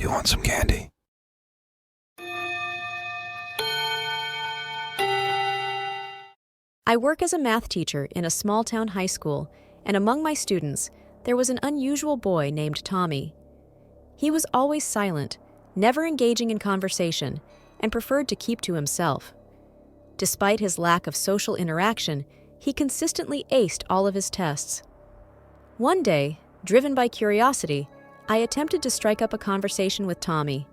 you want some candy? I work as a math teacher in a small-town high school, and among my students, there was an unusual boy named Tommy. He was always silent, never engaging in conversation, and preferred to keep to himself. Despite his lack of social interaction, he consistently aced all of his tests. One day, driven by curiosity, I attempted to strike up a conversation with Tommy.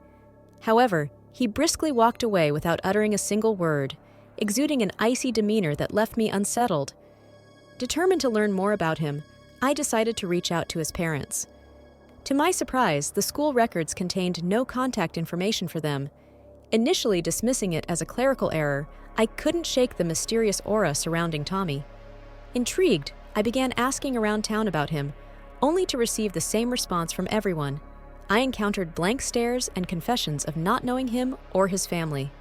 However, he briskly walked away without uttering a single word, exuding an icy demeanor that left me unsettled. Determined to learn more about him, I decided to reach out to his parents. To my surprise, the school records contained no contact information for them. Initially dismissing it as a clerical error, I couldn't shake the mysterious aura surrounding Tommy. Intrigued, I began asking around town about him, only to receive the same response from everyone. I encountered blank stares and confessions of not knowing him or his family.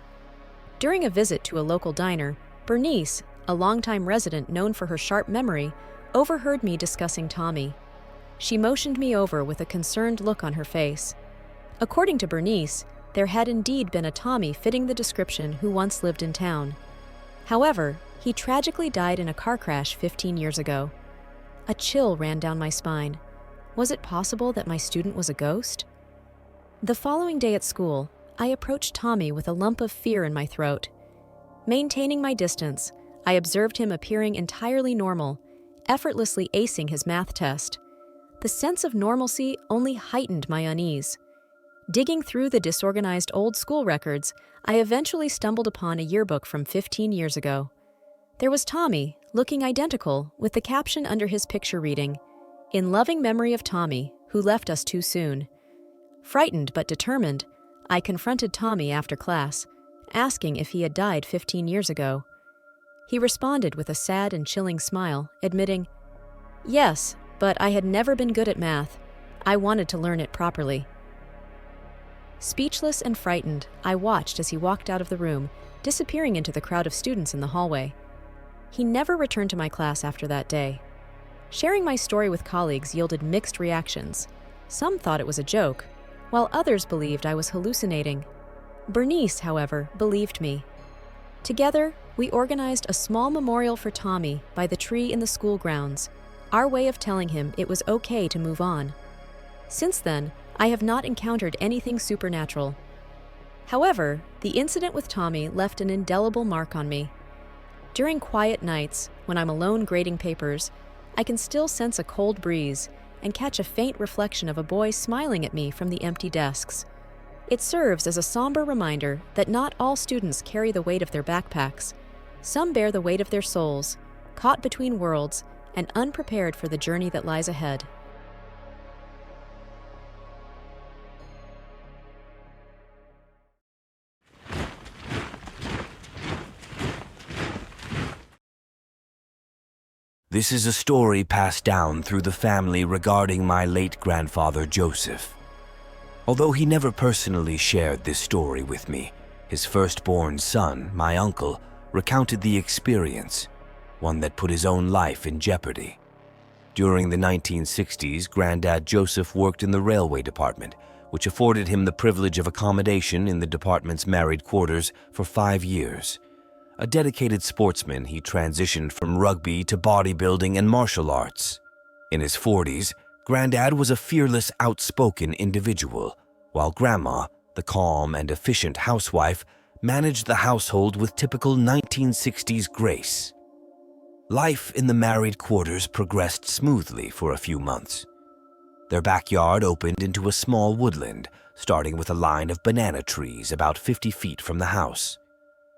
During a visit to a local diner, Bernice, a longtime resident known for her sharp memory, overheard me discussing Tommy. She motioned me over with a concerned look on her face. According to Bernice, there had indeed been a Tommy fitting the description who once lived in town. However, he tragically died in a car crash 15 years ago. A chill ran down my spine. Was it possible that my student was a ghost? The following day at school, I approached Tommy with a lump of fear in my throat. Maintaining my distance, I observed him appearing entirely normal, effortlessly acing his math test. The sense of normalcy only heightened my unease. Digging through the disorganized old school records, I eventually stumbled upon a yearbook from 15 years ago. There was Tommy, looking identical, with the caption under his picture reading, "In loving memory of Tommy, who left us too soon." Frightened but determined, I confronted Tommy after class, asking if he had died 15 years ago. He responded with a sad and chilling smile, admitting, "Yes, but I had never been good at math. I wanted to learn it properly." Speechless and frightened, I watched as he walked out of the room, disappearing into the crowd of students in the hallway. He never returned to my class after that day. Sharing my story with colleagues yielded mixed reactions. Some thought it was a joke, while others believed I was hallucinating. Bernice, however, believed me. Together, we organized a small memorial for Tommy by the tree in the school grounds, our way of telling him it was okay to move on. Since then, I have not encountered anything supernatural. However, the incident with Tommy left an indelible mark on me. During quiet nights, when I'm alone grading papers, I can still sense a cold breeze and catch a faint reflection of a boy smiling at me from the empty desks. It serves as a somber reminder that not all students carry the weight of their backpacks. Some bear the weight of their souls, caught between worlds and unprepared for the journey that lies ahead. This is a story passed down through the family regarding my late grandfather Joseph. Although he never personally shared this story with me, his firstborn son, my uncle, recounted the experience, one that put his own life in jeopardy. During the 1960s, Granddad Joseph worked in the railway department, which afforded him the privilege of accommodation in the department's married quarters for 5 years. A dedicated sportsman, he transitioned from rugby to bodybuilding and martial arts. In his 40s, Granddad was a fearless, outspoken individual, while Grandma, the calm and efficient housewife, managed the household with typical 1960s grace. Life in the married quarters progressed smoothly for a few months. Their backyard opened into a small woodland, starting with a line of banana trees about 50 feet from the house.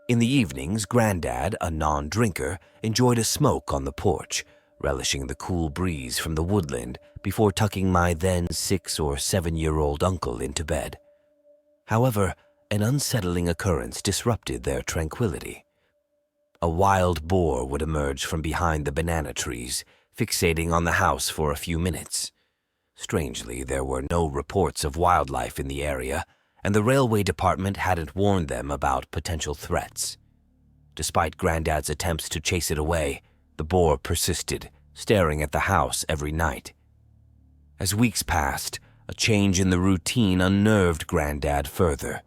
In the evenings, Granddad, a non-drinker, enjoyed a smoke on the porch, relishing the cool breeze from the woodland before tucking my then 6 or 7-year-old uncle into bed. However, an unsettling occurrence disrupted their tranquility. A wild boar would emerge from behind the banana trees, fixating on the house for a few minutes. Strangely, there were no reports of wildlife in the area, and the railway department hadn't warned them about potential threats. Despite Granddad's attempts to chase it away, the boar persisted, staring at the house every night. As weeks passed, A change in the routine unnerved Granddad further.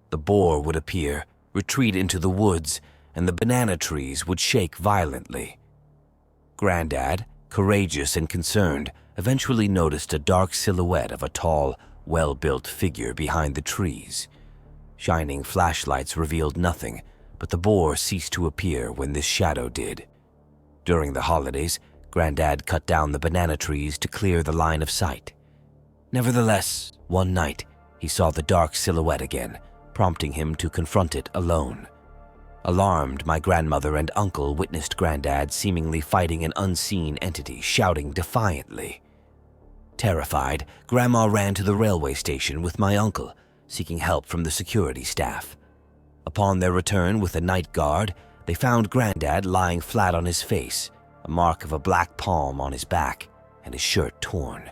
The boar would appear, retreat into the woods, and the banana trees would shake violently. Granddad, courageous and concerned, eventually noticed a dark silhouette of a tall, well-built figure behind the trees. Shining flashlights revealed nothing, but the boar ceased to appear when this shadow did. During the holidays, Granddad cut down the banana trees to clear the line of sight. Nevertheless, one night, he saw the dark silhouette again, prompting him to confront it alone. Alarmed, my grandmother and uncle witnessed Granddad seemingly fighting an unseen entity, shouting defiantly. Terrified, Grandma ran to the railway station with my uncle, seeking help from the security staff. Upon their return with a night guard, they found Granddad lying flat on his face, a mark of a black palm on his back, and his shirt torn.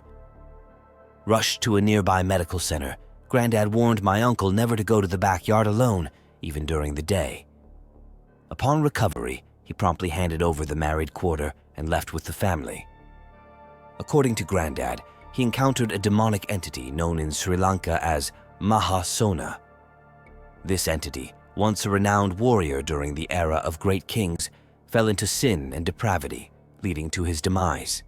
Rushed to a nearby medical center, Granddad warned my uncle never to go to the backyard alone, even during the day. Upon recovery, he promptly handed over the married quarter and left with the family. According to Granddad, he encountered a demonic entity known in Sri Lanka as Mahasona. This entity, once a renowned warrior during the era of great kings, fell into sin and depravity, leading to his demise.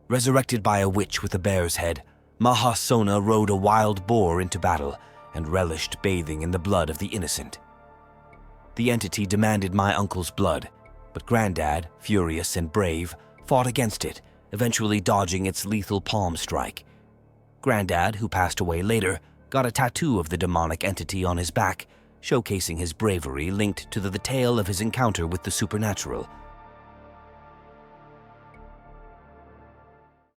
Resurrected by a witch with a bear's head, Mahasona rode a wild boar into battle and relished bathing in the blood of the innocent. The entity demanded my uncle's blood, but Granddad, furious and brave, fought against it, eventually dodging its lethal palm strike. Granddad, who passed away later, got a tattoo of the demonic entity on his back, showcasing his bravery linked to the tale of his encounter with the supernatural.